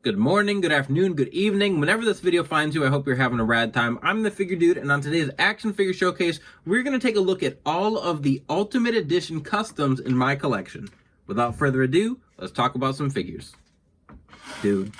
Good morning, good afternoon, good evening. Whenever this video finds you, I hope you're having a rad time. I'm the Figure Dude, and on today's action figure showcase, we're going to take a look at all of the Ultimate Edition customs in my collection. Without further ado, let's talk about some figures. Dude.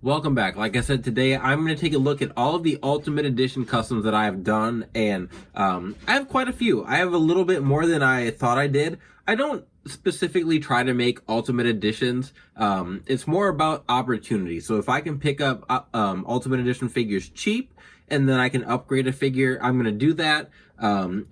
Welcome back. Like I said, today I'm going to take a look at all of the Ultimate Edition customs that I have done, and I have quite a few. I have a little bit more than I thought I did. I don't specifically try to make Ultimate Editions. It's more about opportunity. So if I can pick up Ultimate Edition figures cheap, and then I can upgrade a figure, I'm going to do that.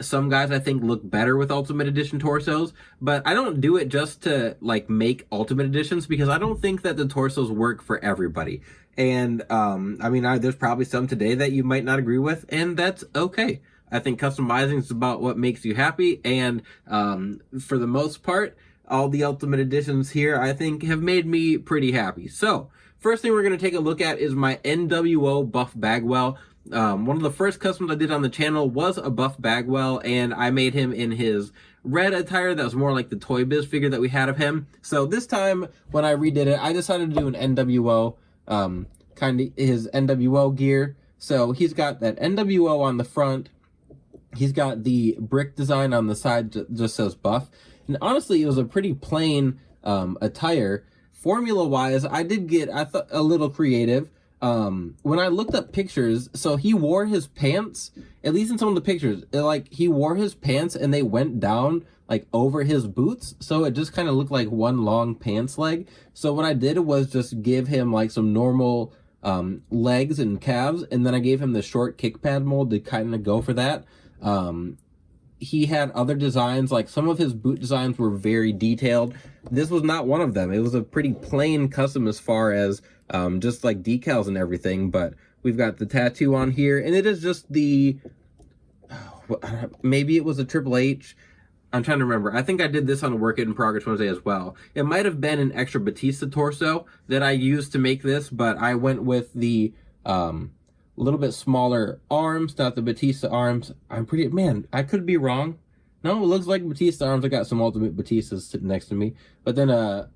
Some guys I think look better with Ultimate Edition torsos, but I don't do it just to like make Ultimate Editions because I don't think that the torsos work for everybody. And there's probably some today that you might not agree with, and that's okay. I think customizing is about what makes you happy, and for the most part, all the Ultimate Editions here I think have made me pretty happy. So first thing we're going to take a look at is my NWO Buff Bagwell. One of the first customs I did on the channel was a Buff Bagwell, and I made him in his red attire that was more like the Toy Biz figure that we had of him. So this time, when I redid it, I decided to do an NWO, kind of his NWO gear. So he's got that NWO on the front. He's got the brick design on the side that just says Buff. And honestly, it was a pretty plain attire. Formula-wise, I thought a little creative. When I looked up pictures, so he wore his pants, at least in some of the pictures, he wore his pants and they went down like over his boots, so it just kind of looked like one long pants leg. So what I did was just give him like some normal legs and calves, and then I gave him the short kick pad mold to kind of go for that. He had other designs, like some of his boot designs were very detailed. This was not one of them. It was a pretty plain custom as far as just like decals and everything, but we've got the tattoo on here, and it is just maybe it was a Triple H. I'm trying to remember. I think I did this on a Work It in Progress Wednesday as well. It might have been an extra Batista torso that I used to make this, but I went with the little bit smaller arms, not the Batista arms. I could be wrong. No, it looks like Batista arms. I got some Ultimate Batistas sitting next to me. But then a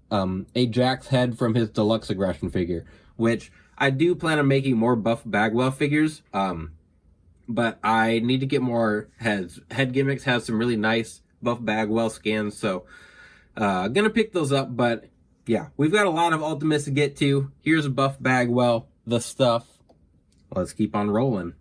Jack's head from his Deluxe Aggression figure, which I do plan on making more Buff Bagwell figures. But I need to get more heads. Head Gimmicks has some really nice Buff Bagwell scans, so gonna pick those up. But yeah, we've got a lot of Ultimates to get to. Here's Buff Bagwell, the stuff. Let's keep on rolling.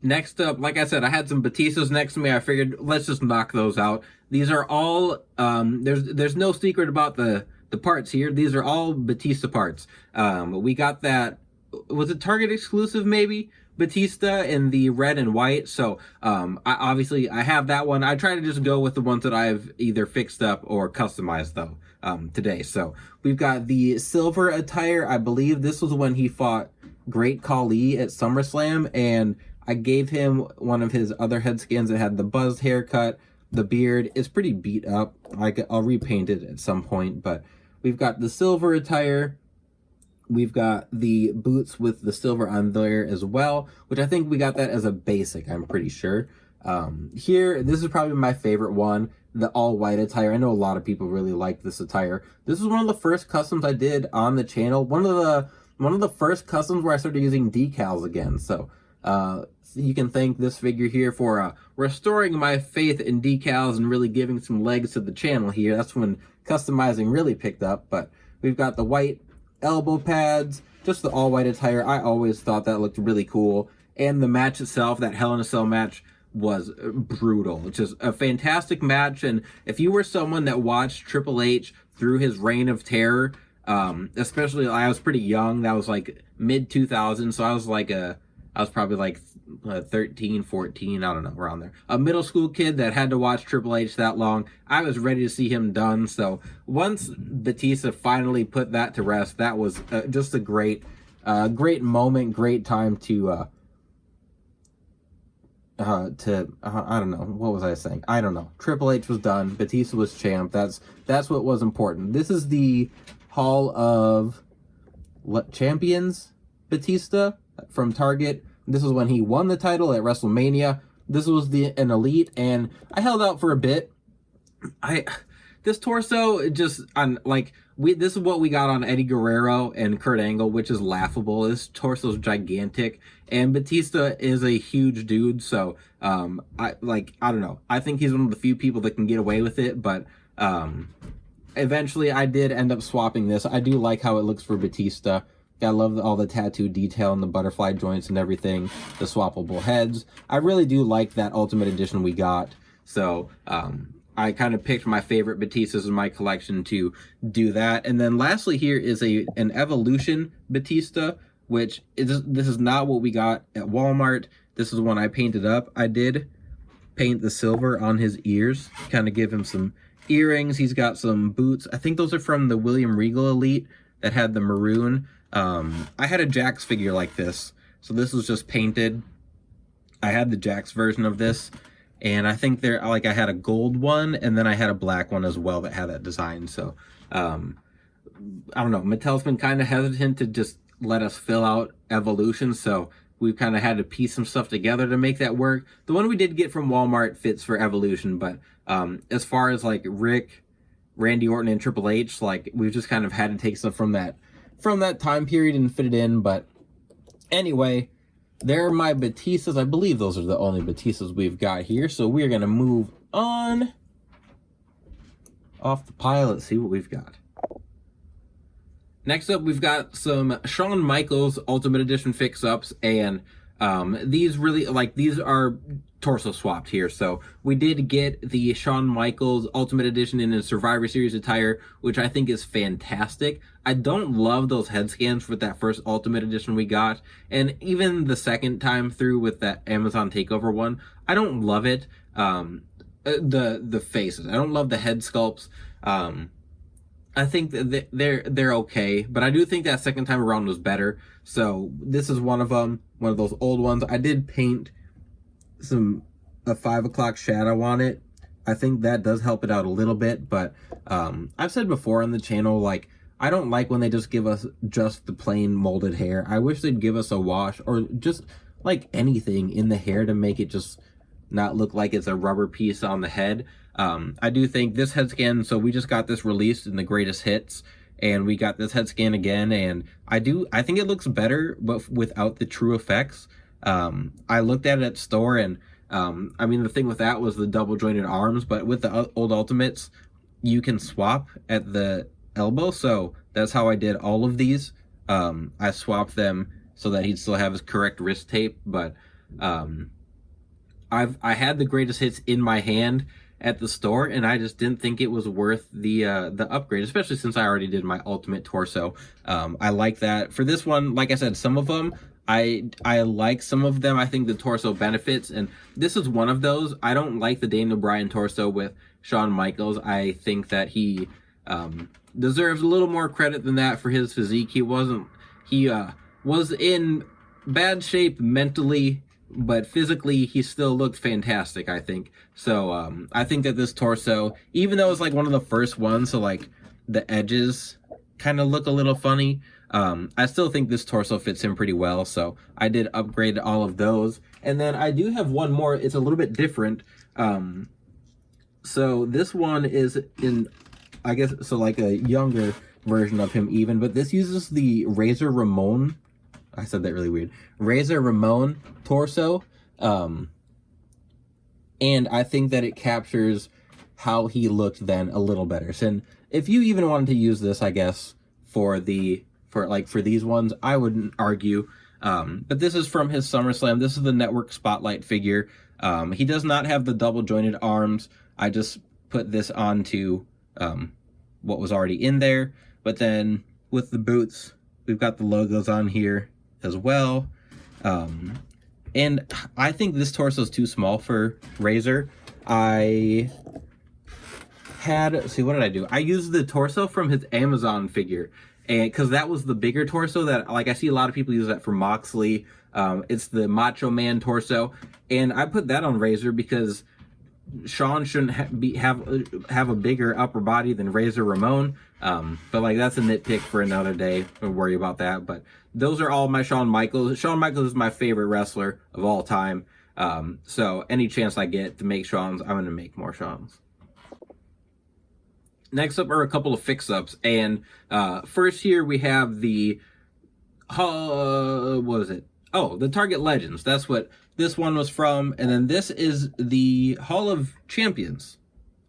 Next up, like I said, I had some Batistas next to me. I figured let's just knock those out. These are all, there's no secret about the parts here. These are all Batista parts. We got that, was it Target exclusive maybe? Batista in the red and white. So I have that one. I try to just go with the ones that I've either fixed up or customized though today. So we've got the silver attire. I believe this was when he fought Great Khali at SummerSlam, and I gave him one of his other head scans that had the buzzed haircut. The beard is pretty beat up. I'll repaint it at some point, but we've got the silver attire. We've got the boots with the silver on there as well, which I think we got that as a basic, I'm pretty sure. Here, this is probably my favorite one, the all-white attire. I know a lot of people really like this attire. This is one of the first customs I did on the channel. One of the first customs where I started using decals again. So you can thank this figure here for restoring my faith in decals and really giving some legs to the channel here. That's when customizing really picked up. But we've got the white elbow pads, just the all-white attire. I always thought that looked really cool. And the match itself, that Hell in a Cell match, was brutal. It's just a fantastic match, and if you were someone that watched Triple H through his reign of terror, especially I was pretty young, that was like mid-2000s, so I was probably like 13, 14, I don't know, around there. A middle school kid that had to watch Triple H that long. I was ready to see him done, so once Batista finally put that to rest, that was just a great moment, great time to I don't know, what was I saying? I don't know. Triple H was done. Batista was champ. That's what was important. This is the Hall of Champions Batista from Target. This is when he won the title at WrestleMania. This was an elite, and I held out for a bit. This torso just on like this is what we got on Eddie Guerrero and Kurt Angle, which is laughable. This torso's gigantic, and Batista is a huge dude, so I don't know. I think he's one of the few people that can get away with it, but eventually I did end up swapping this. I do like how it looks for Batista. I love all the tattoo detail and the butterfly joints and everything, the swappable heads. I really do like that Ultimate Edition we got. So I kind of picked my favorite Batistas in my collection to do that. And then lastly here is an Evolution Batista, which this is not what we got at Walmart. This is one I painted up. I did paint the silver on his ears, kind of give him some earrings. He's got some boots. I think those are from the William Regal Elite that had the maroon. I had a Jax figure like this, so this was just painted. I had the Jax version of this, and I think I had a gold one, and then I had a black one as well that had that design. So I don't know, Mattel's been kind of hesitant to just let us fill out Evolution, so we've kind of had to piece some stuff together to make that work. The one we did get from Walmart fits for Evolution, but as far as like Rick, Randy Orton, and Triple H, like we've just kind of had to take stuff from that time period and fit it in. But anyway, they're my Batistas. I believe those are the only Batistas we've got here. So we're going to move on off the pile. Let's see what we've got. Next up, we've got some Shawn Michaels Ultimate Edition fix-ups, and these are torso swapped here. So we did get the Shawn Michaels Ultimate Edition in a Survivor Series attire, which I think is fantastic. I don't love those head scans with that first Ultimate Edition we got, and even the second time through with that Amazon Takeover one, I don't love it. The faces, I don't love the head sculpts. I think that they're okay, but I do think that second time around was better. So this is one of them, one of those old ones. I did paint a 5 o'clock shadow on it. I think that does help it out a little bit, but I've said before on the channel, like, I don't like when they just give us just the plain molded hair. I wish they'd give us a wash or just like anything in the hair to make it just not look like it's a rubber piece on the head. I do think this head scan, so we just got this released in the greatest hits, and we got this head scan again, and I think it looks better, but without the true effects. I looked at it at store, and I mean, the thing with that was the double jointed arms, but with the old Ultimates, you can swap at the elbow, so that's how I did all of these. I swapped them so that he'd still have his correct wrist tape, but I had the greatest hits in my hand at the store, and I just didn't think it was worth the upgrade, especially since I already did my Ultimate torso. I like that. For this one, like I said, some of them I like, some of them I think the torso benefits, and this is one of those. I don't like the Daniel Bryan torso with Shawn Michaels. I think that he deserves a little more credit than that for his physique. He was in bad shape mentally, but physically he still looked fantastic, I think. So I think that this torso, even though it's like one of the first ones, so like the edges kind of look a little funny, I still think this torso fits him pretty well. So I did upgrade all of those. And then I do have one more. It's a little bit different. So this one is in, I guess, so like a younger version of him even, but this uses the Razor Ramon, I said that really weird, Razor Ramon torso, and I think that it captures how he looked then a little better. So if you even wanted to use this, I guess, for these ones, I wouldn't argue, but this is from his SummerSlam. This is the Network Spotlight figure. He does not have the double jointed arms. I just put this onto what was already in there, but then with the boots, we've got the logos on here as well. And I think this torso is too small for Razor. See, what did I do? I used the torso from his Amazon figure, and because that was the bigger torso that, like, I see a lot of people use that for Moxley. It's the Macho Man torso, and I put that on Razor because Sean shouldn't have a bigger upper body than Razor Ramon. But like, that's a nitpick for another day. Don't worry about that. But those are all my Shawn Michaels. Shawn Michaels is my favorite wrestler of all time. So any chance I get to make Shawn's, I'm going to make more Shawn's. Next up are a couple of fix-ups, and first here we have the what is it? Oh, the Target Legends. That's what this one was from, and then this is the Hall of Champions,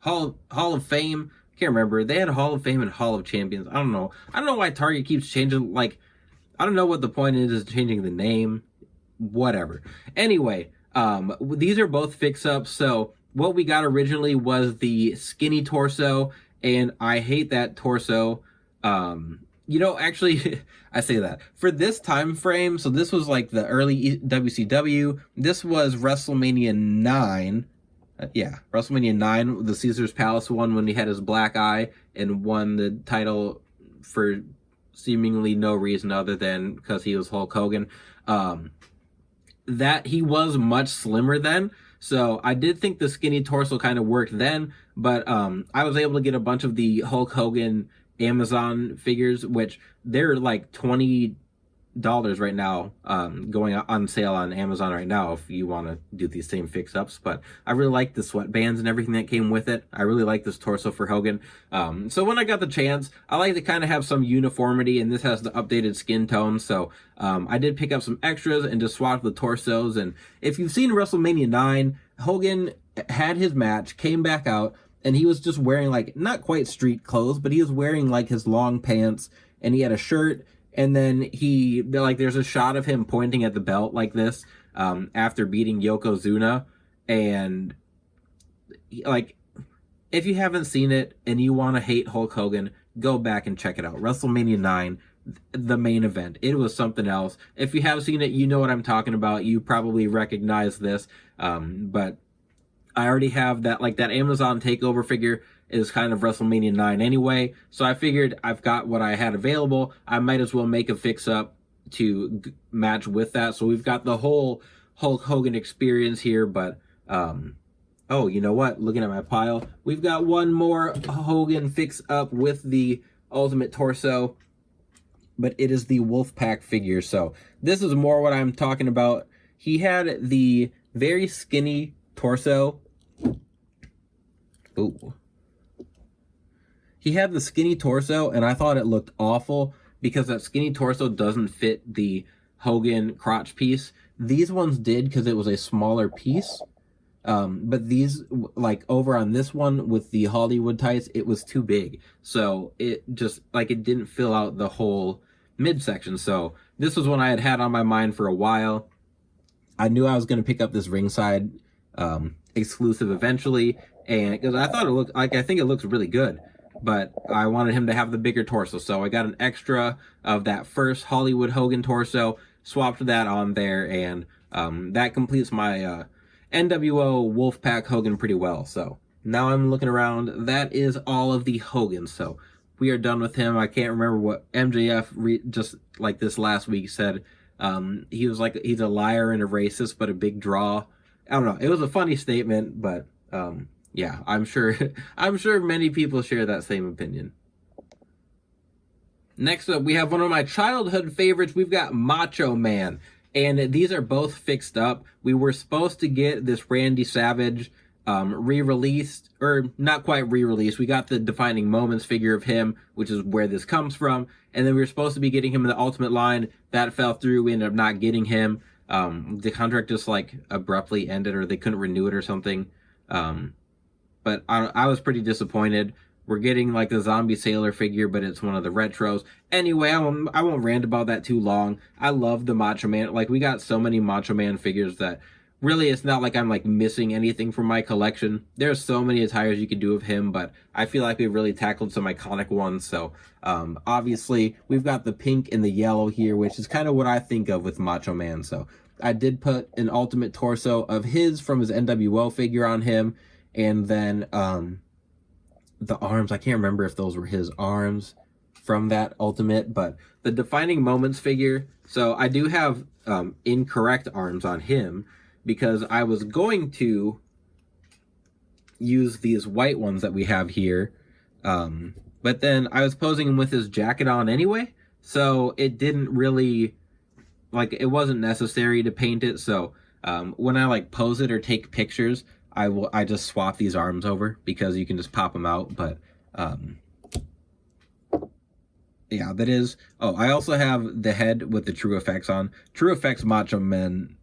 Hall of Fame. Can't remember. They had a Hall of Fame and Hall of Champions. I don't know. I don't know why Target keeps changing. Like, I don't know what the point is changing the name. Whatever. Anyway, these are both fix-ups. So what we got originally was the skinny torso, and I hate that torso. You know, actually, I say that for this time frame. So this was like the early WCW. This was WrestleMania 9. Yeah, WrestleMania 9, the Caesar's Palace one, when he had his black eye and won the title for seemingly no reason other than because he was Hulk Hogan. That he was much slimmer then. So I did think the skinny torso kind of worked then, but I was able to get a bunch of the Hulk Hogan Amazon figures, which they're like $20 right now, going on sale on Amazon right now if you want to do these same fix-ups. But I really like the sweatbands and everything that came with it. I really like this torso for Hogan. So when I got the chance, I like to kind of have some uniformity, and this has the updated skin tone. So I did pick up some extras and just swapped the torsos. And if you've seen WrestleMania 9, Hogan had his match, came back out, and he was just wearing, like, not quite street clothes, but he was wearing like his long pants, and he had a shirt. And then there's a shot of him pointing at the belt like this, after beating Yokozuna. And like, if you haven't seen it and you want to hate Hulk Hogan, go back and check it out. WrestleMania 9, the main event. It was something else. If you have seen it, you know what I'm talking about. You probably recognize this. But I already have that, like, that Amazon takeover figure is kind of WrestleMania 9 anyway. So I figured I've got what I had available. I might as well make a fix-up to match with that. So we've got the whole Hulk Hogan experience here. But, oh, you know what? Looking at my pile, we've got one more Hogan fix-up with the Ultimate Torso. But it is the Wolfpack figure. So this is more what I'm talking about. He had the very skinny torso. Ooh. He had the skinny torso, and I thought it looked awful because that skinny torso doesn't fit the Hogan crotch piece. These ones did because it was a smaller piece. But these, like, over on this one with the Hollywood tights, it was too big. So it just, like, it didn't fill out the whole midsection. So this was one I had on my mind for a while. I knew I was going to pick up this ringside exclusive eventually, and because I thought it looked like, I think it looks really good, but I wanted him to have the bigger torso, so I got an extra of that first Hollywood Hogan torso, swapped that on there, and that completes my NWO Wolfpack Hogan pretty well. So now I'm looking around, that is all of the Hogans, so we are done with him. I can't remember what MJF just like this last week said. He was like, he's a liar and a racist, but a big draw. I don't know. It was a funny statement, but yeah, I'm sure many people share that same opinion. Next up, we have one of my childhood favorites. We've got Macho Man, and these are both fixed up. We were supposed to get this Randy Savage re-released, or not quite re-released. We got the Defining Moments figure of him, which is where this comes from, and then we were supposed to be getting him in the Ultimate line. That fell through. We ended up not getting him. The contract just like abruptly ended, or they couldn't renew it or something. But I was pretty disappointed. We're getting like the Zombie Sailor figure, but it's one of the retros. Anyway, I won't rant about that too long. I love the Macho Man. Like, we got so many Macho Man figures that really it's not like I'm like missing anything from my collection. There's so many attires you could do of him, but I feel like we've really tackled some iconic ones. So obviously we've got the pink and the yellow here, which is kind of what I think of with Macho Man. So I did put an Ultimate Torso of his from his NWO figure on him, and then the arms, I can't remember if those were his arms. from that Ultimate, but the Defining Moments figure, so I do have incorrect arms on him because I was going to use these white ones that we have here, but then I was posing him with his jacket on anyway, so it didn't really, like, it wasn't necessary to paint it. So when I like pose it or take pictures, I just swap these arms over because you can just pop them out. But yeah, that is. Oh, I also have the head with the True Effects on. True Effects Macho Man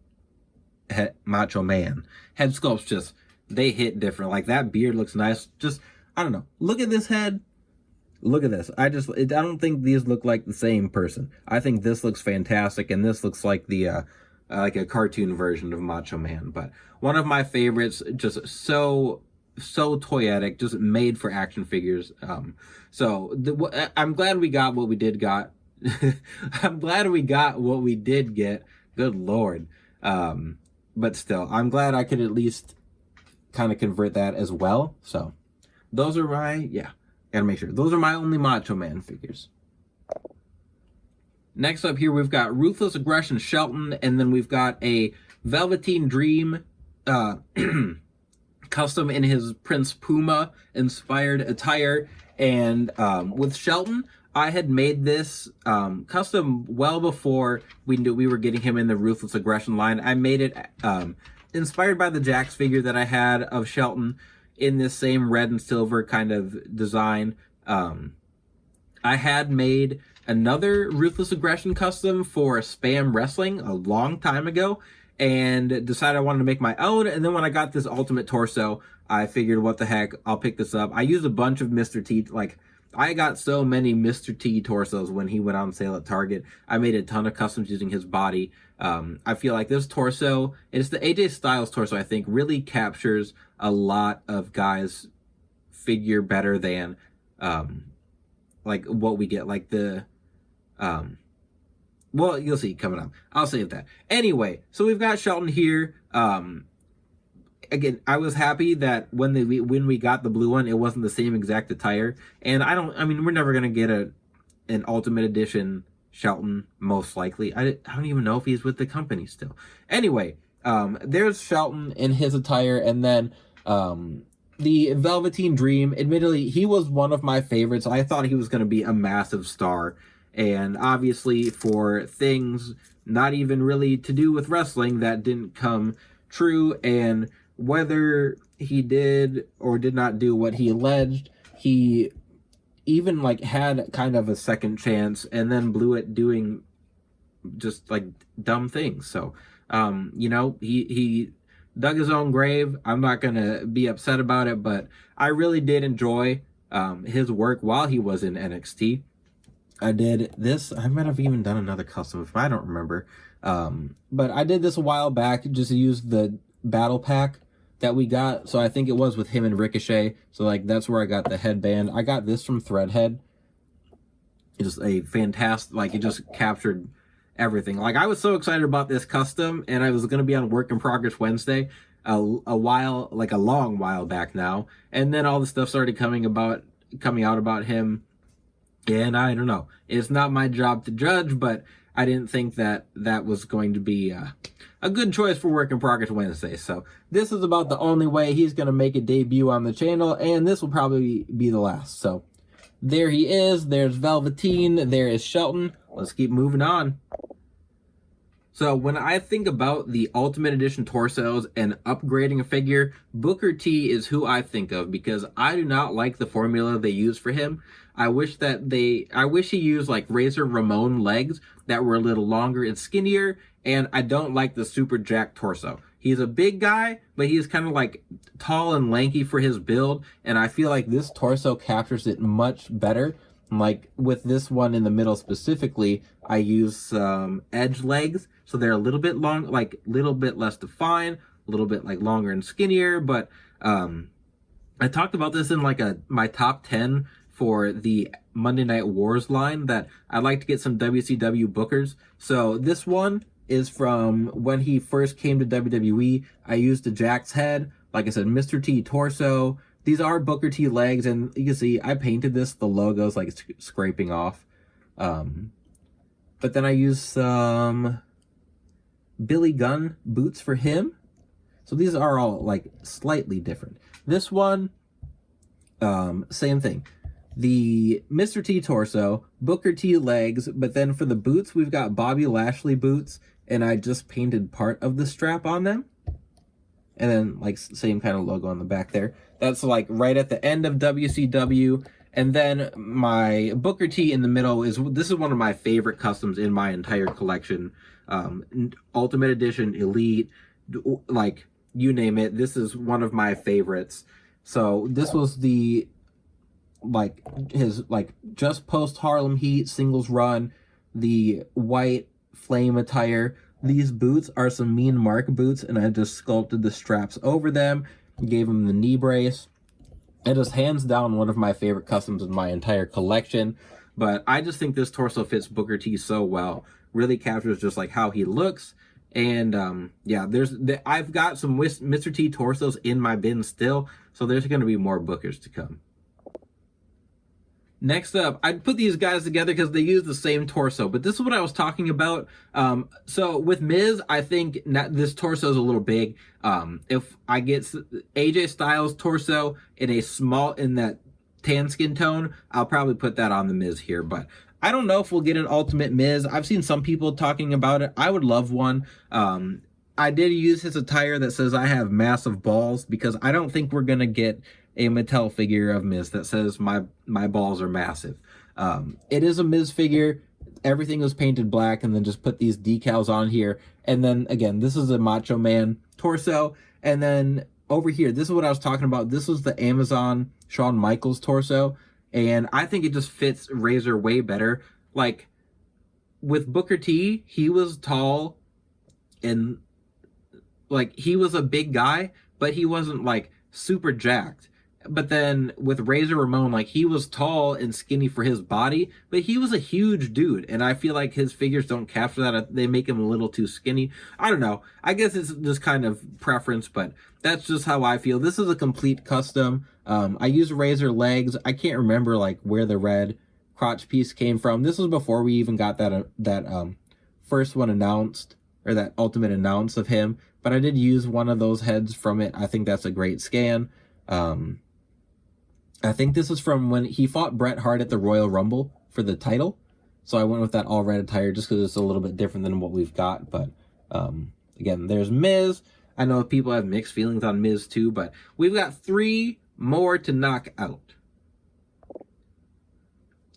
head sculpts, just, they hit different. Like, that beard looks nice. Just, I don't know. Look at this head. Look at this. I don't think these look like the same person. I think this looks fantastic, and this looks like the like a cartoon version of Macho Man. But one of my favorites, just so toyetic, just made for action figures. So I'm glad we got what we did got. I'm glad we got what we did get. Good Lord. But still, I'm glad I could at least kind of convert that as well. So those are gotta make sure. Those are my only Macho Man figures. Next up here, we've got Ruthless Aggression Shelton, and then we've got a Velveteen Dream custom in his Prince Puma inspired attire. And with Shelton, I had made this custom well before we knew we were getting him in the Ruthless Aggression line. I made it inspired by the Jax figure that I had of Shelton in this same red and silver kind of design. I had made another Ruthless Aggression custom for Spam Wrestling a long time ago and decided I wanted to make my own. And then when I got this Ultimate Torso, I figured, what the heck, I'll pick this up. I used a bunch of Mr. T, like, I got so many Mr. T torsos when he went on sale at Target. I made a ton of customs using his body. I feel like this torso, it's the AJ Styles torso, I think, really captures a lot of guys' figure better than like what we get, like the well, you'll see coming up. I'll save that. Anyway, so we've got Shelton here. Again, I was happy that when we got the blue one, it wasn't the same exact attire. And I mean, we're never gonna get an Ultimate Edition Shelton, most likely. I don't even know if he's with the company still. Anyway, there's Shelton in his attire, and then the Velveteen Dream. Admittedly, he was one of my favorites. I thought he was going to be a massive star, and obviously for things not even really to do with wrestling, that didn't come true. And whether he did or did not do what he alleged, he even like had kind of a second chance and then blew it doing just like dumb things. So you know, he dug his own grave. I'm not gonna be upset about it, but I really did enjoy his work while he was in NXT. I did this. I might have even done another custom, if I don't remember. But I did this a while back, just to use the battle pack that we got. So I think it was with him and Ricochet. So like that's where I got the headband. I got this from Threadhead. It's just a fantastic, like, it just captured everything. Like, I was so excited about this custom, and I was going to be on Work in Progress Wednesday a long while back now. And then all the stuff started coming out about him. And I don't know. It's not my job to judge, but I didn't think that was going to be a good choice for Work in Progress Wednesday. So this is about the only way he's going to make a debut on the channel, and this will probably be the last. So there he is. There's Velveteen. There is Shelton. Let's keep moving on. So when I think about the Ultimate Edition torsos and upgrading a figure, Booker T is who I think of, because I do not like the formula they use for him. I wish he used like Razor Ramon legs that were a little longer and skinnier, and I don't like the super jacked torso. He's a big guy, but he's kind of like tall and lanky for his build, and I feel like this torso captures it much better. Like with this one in the middle specifically, I use some edge legs, so they're a little bit long, like a little bit less defined, a little bit like longer and skinnier. But I talked about this in like my top 10 for the Monday Night Wars line, that I'd like to get some WCW bookers. So this one is from when he first came to WWE. I used the Jax head, like I said, Mr. T torso. These are Booker T legs, and you can see I painted this. The logo's like scraping off. But then I used some Billy Gunn boots for him. So these are all like slightly different. This one, same thing. The Mr. T torso, Booker T legs, but then for the boots, we've got Bobby Lashley boots, and I just painted part of the strap on them. And then like same kind of logo on the back there. That's like right at the end of WCW. And then my Booker T in the middle this is one of my favorite customs in my entire collection. Ultimate Edition, Elite, like you name it. This is one of my favorites. So this was the his just post Harlem Heat singles run, the white flame attire. These boots are some Mean Mark boots, and I just sculpted the straps over them, gave him the knee brace. It is hands down one of my favorite customs in my entire collection, but I just think this torso fits Booker T so well. Really captures just like how he looks. And yeah, I've got some Mr. T torsos in my bin still, so there's going to be more Bookers to come. Next up, I put these guys together because they use the same torso, but this is what I was talking about. So with Miz, I think this torso is a little big. If I get AJ Styles torso in that tan skin tone, I'll probably put that on the Miz here, but I don't know if we'll get an Ultimate Miz. I've seen some people talking about it. I would love one. I did use his attire that says I have massive balls because I don't think we're going to get a Mattel figure of Miz that says my balls are massive. It is a Miz figure. Everything was painted black and then just put these decals on here. And then again, this is a Macho Man torso. And then over here, this is what I was talking about. This was the Amazon Shawn Michaels torso. And I think it just fits Razor way better. Like with Booker T, he was tall and like he was a big guy, but he wasn't like super jacked. But then with Razor Ramon, like he was tall and skinny for his body, but he was a huge dude. And I feel like his figures don't capture that. They make him a little too skinny. I don't know. I guess it's just kind of preference, but that's just how I feel. This is a complete custom. I used Razor legs. I can't remember like where the red crotch piece came from. This was before we even got that first one announced, or that ultimate announce of him. But I did use one of those heads from it. I think that's a great scan. I think this is from when he fought Bret Hart at the Royal Rumble for the title. So I went with that all red attire just because it's a little bit different than what we've got. But again, there's Miz. I know people have mixed feelings on Miz too, but we've got 3 more to knock out.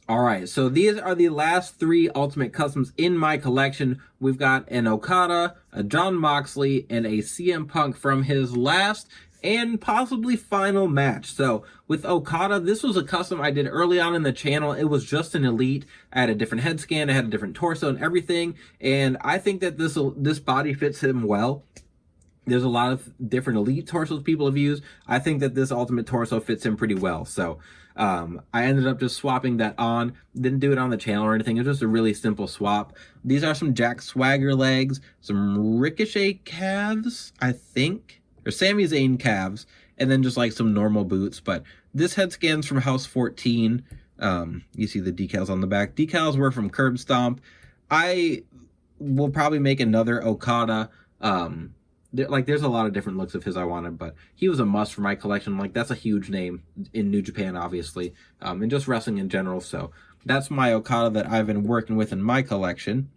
All right, so these are the last 3 Ultimate Customs in my collection. We've got an Okada, a Jon Moxley, and a CM Punk from his last and possibly final match. So with Okada, this was a custom I did early on in the channel. It was just an Elite. I had a different head scan. I had a different torso and everything. And I think that this body fits him well. There's a lot of different Elite torsos people have used. I think that this Ultimate torso fits him pretty well. So I ended up just swapping that on. Didn't do it on the channel or anything. It was just a really simple swap. These are some Jack Swagger legs, some Ricochet calves, I think, or Sami Zayn calves, and then just like some normal boots. But this head scan's from House 14. You see the decals on the back. Decals were from Curb Stomp. I will probably make another Okada. There's a lot of different looks of his I wanted, but he was a must for my collection. Like, that's a huge name in New Japan, obviously, and just wrestling in general. So that's my Okada that I've been working with in my collection.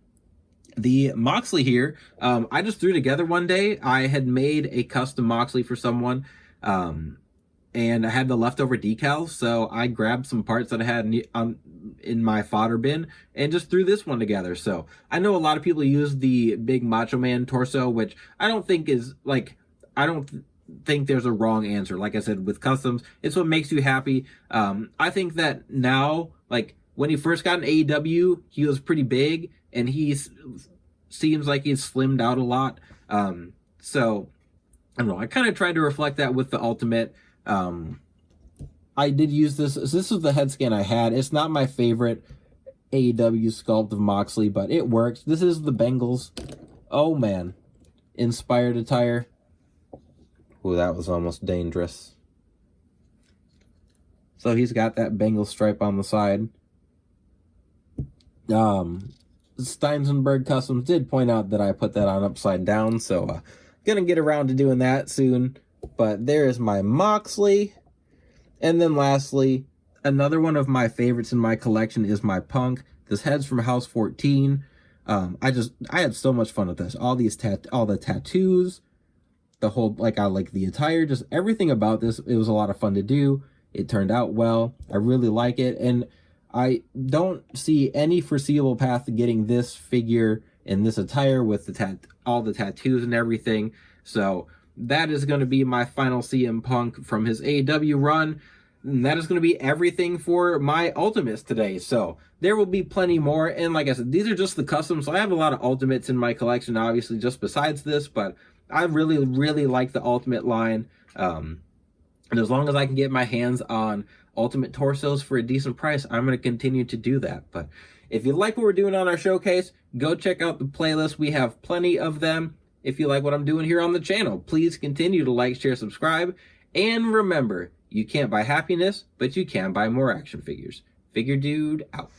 The Moxley here, I just threw together one day. I had made a custom Moxley for someone, and I had the leftover decals, so I grabbed some parts that I had in my fodder bin and just threw this one together. So I know a lot of people use the big Macho Man torso, which I don't think is like, I don't think there's a wrong answer. Like I said, with customs, it's what makes you happy. I think that now, like when he first got in AEW, he was pretty big, and seems like he's slimmed out a lot. So I don't know. I kind of tried to reflect that with the Ultimate. I did use this. This was the head scan I had. It's not my favorite AEW sculpt of Moxley, but it works. This is the Bengals. Oh man, inspired attire. Ooh, that was almost dangerous. So he's got that Bengal stripe on the side. Steinsenberg Customs did point out that I put that on upside down, so gonna get around to doing that soon. But there is my Moxley. And then lastly, another one of my favorites in my collection is my Punk. This head's from House 14. I had so much fun with this. All the tattoos, the whole, I like the attire, just everything about this. It was a lot of fun to do. It turned out well. I really like it, and I don't see any foreseeable path to getting this figure in this attire with all the tattoos and everything. So that is going to be my final CM Punk from his AEW run. And that is going to be everything for my Ultimates today. So there will be plenty more. And like I said, these are just the customs. So I have a lot of Ultimates in my collection, obviously, just besides this. But I really, really like the Ultimate line. And as long as I can get my hands on Ultimate torsos for a decent price, I'm going to continue to do that. But if you like what we're doing on our showcase, go check out the playlist. We have plenty of them. If you like what I'm doing here on the channel, please continue to like, share, subscribe. And remember, you can't buy happiness, but you can buy more action figures. Figure Dude out.